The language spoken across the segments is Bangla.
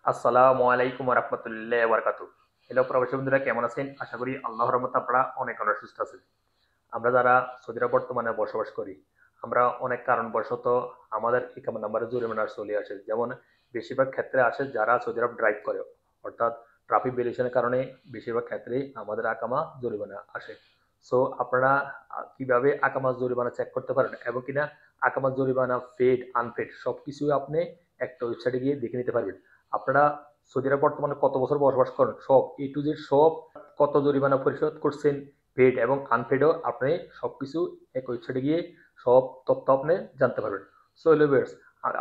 আসসালামু আলাইকুম রহমতুল্লাহ বারকাতু। হ্যালো প্রবাসী বন্ধুরা, কেমন আছেন? আশা করি আল্লাহর রহমতে আপনারা অনেক অনেক সুস্থ আছেন। আমরা যারা সৌদি আরব বর্তমানে বসবাস করি, আমরা অনেক কারণবশত আমাদের ইকামা নাম্বারে জরিমানা চলে আসে। যেমন বেশিরভাগ ক্ষেত্রে আসে যারা সৌদি আরব ড্রাইভ করে, অর্থাৎ ট্রাফিক ভিওলেশনের কারণে বেশিরভাগ ক্ষেত্রেই আমাদের আকামা জরিমানা আসে। সো আপনারা কিভাবে আকামা জরিমানা চেক করতে পারেন এবং কিনা আকামা জরিমানা পেড আনপেড সবকিছু আপনি একটা ওয়েবসাইটে গিয়ে দেখে নিতে পারবেন। আপনারা সৌদি আরব বর্তমানে কত বছর বসবাস করেন, সব এ টু জেড সব, কত জরিমানা পরিশোধ করছেন, পেড এবং আনপেডও আপনি সবকিছু এক ওয়েবসাইটে গিয়ে সব তথ্য আপনি জানতে পারবেন। সো এলিভেটস,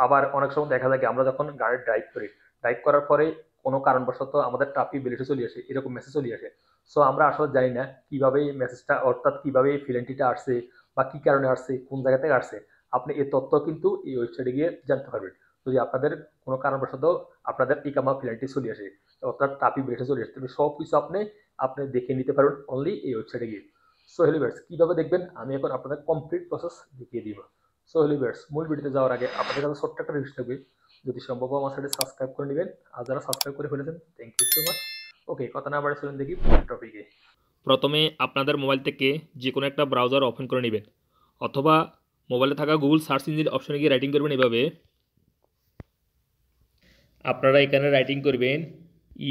আবার অনেক সময় দেখা যায় কি, আমরা যখন গাড়ি ড্রাইভ করি, ড্রাইভ করার পরে কোনো কারণবশত আমাদের ট্রাফিক বিলিটি চলে আসে, এরকম মেসেজ চলে আসে। সো আমরা আসলে জানি না কিভাবে এই মেসেজটা, অর্থাৎ কিভাবে এই ফিলেন্টিটা আসছে বা কি কারণে আসছে, কোন জায়গা থেকে আসছে, আপনি এই তথ্য কিন্তু এই ওয়েবসাইটে গিয়ে জানতে পারবেন। যদি আপনাদের কোনো কারণবশত আপনাদের ইকামা ফিলেন্টি চলে আসে, অর্থাৎ ট্রাফিক বিলিটি চলে আসে, তাহলে সব কিছু আপনি আপনি দেখে নিতে পারবেন অনলি এই ওয়েবসাইটে গিয়ে। সো হেলিবার্স কিভাবে দেখবেন আমি এখন আপনাদের কমপ্লিট প্রসেস দেখিয়ে দিব। সো হেলিবার্স, মূল ভিডিওতে যাওয়ার আগে আপনাদের কাছে ছোট্ট একটা রিকোয়েস্ট থাকবে, যদি সম্ভব আমার সাথে সাবস্ক্রাইব করে নেবেন। আর যারা সাবস্ক্রাইব করে ফেলেছেন, থ্যাংক ইউ সো মাচ। ওকে, কথা না বাড়ে চলুন দেখি টপিকে। প্রথমে আপনাদের মোবাইল থেকে যে কোনো একটা ব্রাউজার ওপেন করে নেবেন, অথবা মোবাইলে থাকা গুগল সার্চ ইঞ্জিন অপশনে গিয়ে রাইটিং করবেন। এভাবে আপনারা এখানে রাইটিং করবেন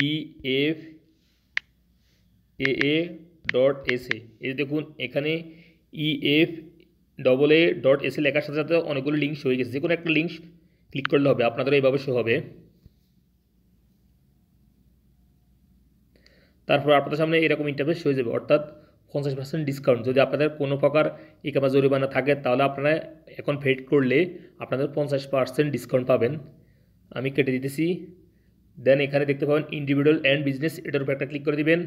EFAA.SA। এই দেখুন এখানে EFAA.SA লেখার সাথে সাথে অনেকগুলো লিঙ্ক হয়ে গেছে, যে কোনো একটা লিঙ্ক ক্লিক করলে হবে, আপনাদের এইভাবে শো হবে। তারপর আপনাদের সামনে এরকম ইন্টারফেস হয়ে যাবে, অর্থাৎ 50% ডিসকাউন্ট। যদি আপনাদের কোনো প্রকার ইকামা জরিমানা থাকে তাহলে আপনারা এখন পেড করলে আপনাদের 50% ডিসকাউন্ট পাবেন। আমি কেটে দিতেছি। দেন এখানে দেখতে পাবেন ইন্ডিভিজুয়াল অ্যান্ড বিজনেস, এটার উপর একটা ক্লিক করে দিবেন।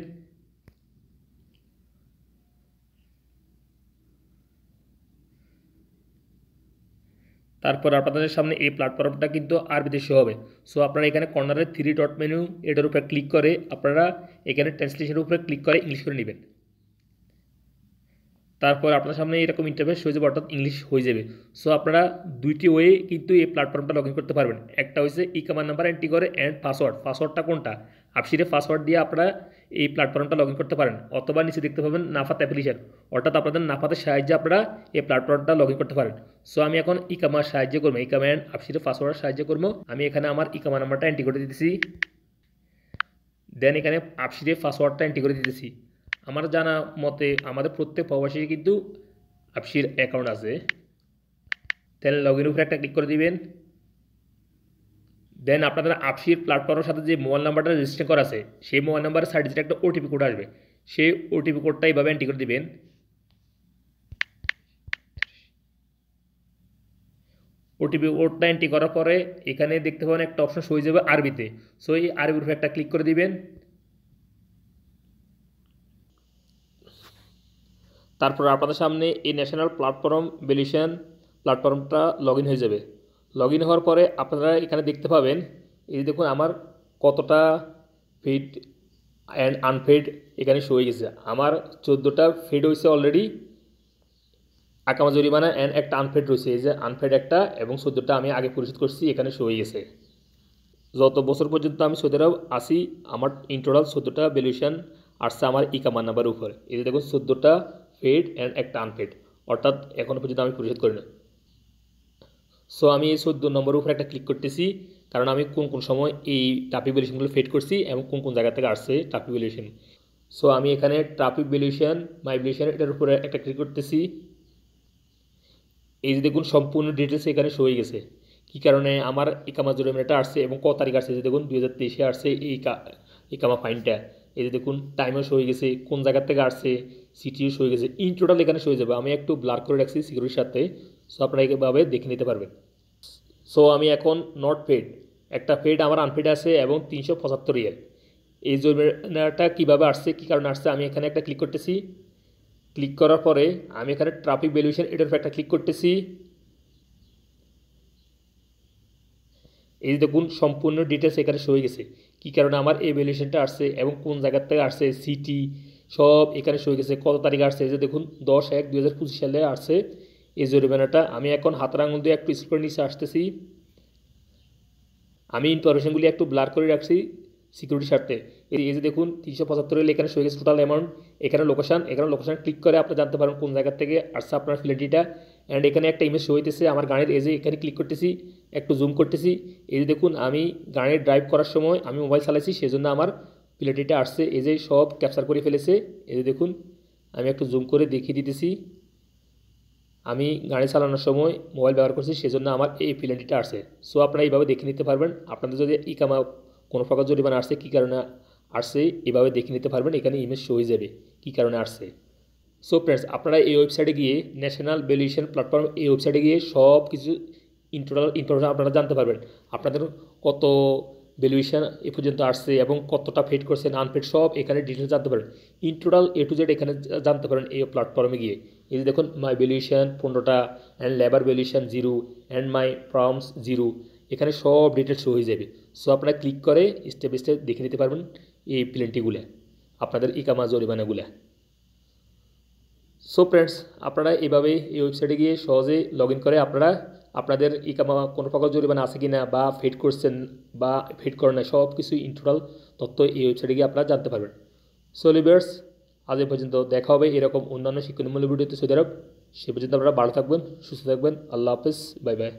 তারপর আপনাদের সামনে এই প্ল্যাটফর্মটা কিন্তু আরবিতে শো হবে। সো আপনারা এখানে কর্নারের 3 ডট মেনু, এটার উপরে ক্লিক করে আপনারা এখানে ট্রান্সলেশনের উপরে ক্লিক করে ইংলিশ করে নেবেন। তারপর আপনার সামনে এরকম ইন্টারফেস হয়ে যাবে, অর্থাৎ ইংলিশ হয়ে যাবে। সো আপনারা দুইটি ওয়ে কিন্তু এই প্ল্যাটফর্মটা লগ ইন করতে পারবেন। একটা হচ্ছে ইকামার নাম্বার এন্ট্রি করে অ্যান্ড পাসওয়ার্ড। পাসওয়ার্ডটা কোনটা? আপসিরে পাসওয়ার্ড দিয়ে আপনারা এই প্ল্যাটফর্মটা লগ ইন করতে পারেন, অথবা নিচে দেখতে পাবেন নাফাত অ্যাপ্লিকেশন, অর্থাৎ আপনাদের নাফাতের সাহায্যে আপনারা এই প্ল্যাটফর্মটা লগ ইন করতে পারেন। সো আমি এখন ইকামার সাহায্য করবো, ইকামা অ্যান্ড আপসিরে পাসওয়ার্ডের সাহায্য করবো। আমি এখানে আমার ইকামা নাম্বারটা এন্ট্রি করে দিতেছি। দেন এখানে আপসিরে পাসওয়ার্ডটা এন্ট্রি করে দিতেছি। আমার জানা মতে আমাদের প্রত্যেক প্রবাসী কিন্তু আপসির অ্যাকাউন্ট আছে। দেন লগ ইন উপরে একটা ক্লিক করে দিবেন। দেন আপনাদের আপসির প্ল্যাটফর্মের সাথে যে মোবাইল নাম্বারটা রেজিস্টার করা আছে, সেই মোবাইল নাম্বারের সাইডে যেটা একটা ওটিপি কোড আসবে, সেই ওটিপি কোডটা এইভাবে এন্ট্রি করে দিবেন। ওটিপি কোডটা এন্ট্রি করার পরে এখানে দেখতে পাবেন একটা অপশন হয়ে যাবে আরবিতে। সো এই আরবির উপরে একটা ক্লিক করে দিবেন। তারপর আপনাদের সামনে এই ন্যাশনাল প্ল্যাটফর্ম ভ্যালিডেশন প্ল্যাটফর্মটা লগ ইন হয়ে যাবে। লগ ইন হওয়ার পরে আপনারা এখানে দেখতে পাবেন, এই যে দেখুন আমার কতটা ফিড অ্যান্ড আনফেড এখানে শো হয়ে গেছে। আমার 14টা ফেড হয়েছে অলরেডি আকামা জরিমানা, অ্যান্ড একটা আনফেড রয়েছে, এই যে আনফেড একটা, এবং 14টা আমি আগে পরিশোধ করছি, এখানে শো হয়ে গেছে। যত বছর পর্যন্ত আমি সৌদি আরব আসি, আমার ইন টোটাল 14টা ভ্যালুয়েশন আসছে আমার ইকামা নাম্বার উপরে। এই যে দেখুন 14টা ফেড অ্যান্ড একটা আনফেড, অর্থাৎ এখনও পর্যন্ত আমি পরিশোধ করি না। সো আমি এই 14 নম্বরের উপরে একটা ক্লিক করতেছি, কারণ আমি কোন কোন সময় এই ট্রাফিক ভ্যালুয়েশনগুলো ফেড করছি এবং কোন কোন জায়গা থেকে আসছে ট্রাফিক ভ্যালুয়েশন। সো আমি এখানে ট্রাফিক ভ্যালুয়েশন, মাই ভ্যালুয়েশন, এটার উপরে একটা ক্লিক করতেছি। এই যে দেখুন সম্পূর্ণ ডিটেলস এখানে শো হয়ে গেছে, কী কারণে আমার ইকামা জরিমানাটা আসছে এবং কত তারিখ আসছে। যে দেখুন 2023-এ আসছে এই ইকামা ফাইনটা। এই যে দেখুন টাইমও শো হয়ে গেছে, কোন জায়গা থেকে আসছে, সিটিও শো হয়ে গেছে, ইন টোটাল এখানে শো হয়ে যাবে। আমি একটু ব্লার করে রাখছি সিকিউরিটির সাথে, সো আপনারা এইভাবে দেখে নিতে পারবেন। সো আমি এখন নট পেড, একটা পেড আমার আনপেড আছে এবং 375 রিয়াল। এই জরিমানাটা কীভাবে আসছে, কী কারণে আসছে, আমি এখানে একটা ক্লিক করতেছি। ক্লিক করার পরে আমি এখানে ট্রাফিক ভ্যালুয়েশন, এটার উপর একটা ক্লিক করতেছি। এই যে দেখুন সম্পূর্ণ ডিটেলস এখানে শো হয়ে গেছে, কী কারণে আমার এই ভ্যালুয়েশনটা আসছে এবং কোন জায়গার থেকে আসছে, সিটি সব এখানে শো হয়ে গেছে, কত তারিখে আসছে। এই যে দেখুন 10/1/2025 সালে আসছে এই জরিমানাটা। আমি এখন হাতের আঙুল দিয়ে একটু স্ক্রল নিচে আসতেছি। আমি ইনফরমেশনগুলি একটু ব্লার করে রাখছি সিকিউরিটি স্বার্থে। এই যে দেখুন 375 এখানে শো গেছে টোটাল অ্যামাউন্ট, এখানে লোকেশান ক্লিক করে আপনি জানতে পারেন কোন জায়গা থেকে আসছে আপনার ফ্ল্যাটিটা। অ্যান্ড এখানে একটা ইমেজ শো হইতেছে আমার গাড়ির, এই যে এখানে ক্লিক করতেছি, একটু জুম করতেছি, এই যে দেখুন আমি গাড়ি ড্রাইভ করার সময় আমি মোবাইল চালাইছি, সেজন্য আমার ফ্ল্যাটিটা আসছে, এই যে সব ক্যাপচার করে ফেলেছে। এই যে দেখুন আমি একটু জুম করে দেখিয়ে দিতেছি, আমি গাড়ি চালানোর সময় মোবাইল ব্যবহার করছি, সেজন্য আমার এই পেনাল্টিটা আসছে। সো আপনারা এইভাবে দেখে নিতে পারবেন, আপনাদের যদি ইকামা কোনো প্রকার জরিমানা আসছে, কী কারণে আসছে এইভাবে দেখে নিতে পারবেন, এখানে ইমেজ শো হয়ে যাবে কী কারণে আসছে। সো ফ্রেন্ডস, আপনারা এই ওয়েবসাইটে গিয়ে ন্যাশনাল ভ্যালুয়েশন প্ল্যাটফর্ম, এই ওয়েবসাইটে গিয়ে সব কিছু টোটাল ইনফরমেশন আপনারা জানতে পারবেন, আপনাদের কত ভ্যালুয়েশন এ পর্যন্ত আসছে এবং কতটা পেড করছেন আনপেড, সব এখানে ডিটেলস জানতে পারেন। In total A to Z এখানে জানতে পারেন এই প্ল্যাটফর্মে গিয়ে। এই যে দেখুন মাই ভ্যালুয়েশন 15টা, and labour valuation 0, and my forms 0, এখানে সব ডিটেলস শো হয়ে যাবে। সো আপনারা ক্লিক করে স্টেপ বাই স্টেপ দেখে নিতে পারবেন এই প্লেনটিগুলো, আপনাদের ইকামা জরিমানাগুলো। সো ফ্রেন্ডস, আপনারা এইভাবে এই ওয়েবসাইটে গিয়ে সহজে লগ ইন করে আপনারা আপনাদের ইকামা কোনো প্রকার জরিমানা আছে কি না, বা ফেড করছেন বা ফেড করেন না, সব কিছু ইন টোটাল তথ্য এই ওয়েবসাইটে গিয়ে আপনারা জানতে পারবেন। সো লিভার্স, আজ এ পর্যন্ত, দেখা হবে এরকম অন্যান্য শিক্ষণমূলক ভিডিওতে সৌদি আরব। সে পর্যন্ত আপনারা ভালো থাকবেন, সুস্থ থাকবেন। আল্লাহ হাফেজ, বাই বাই।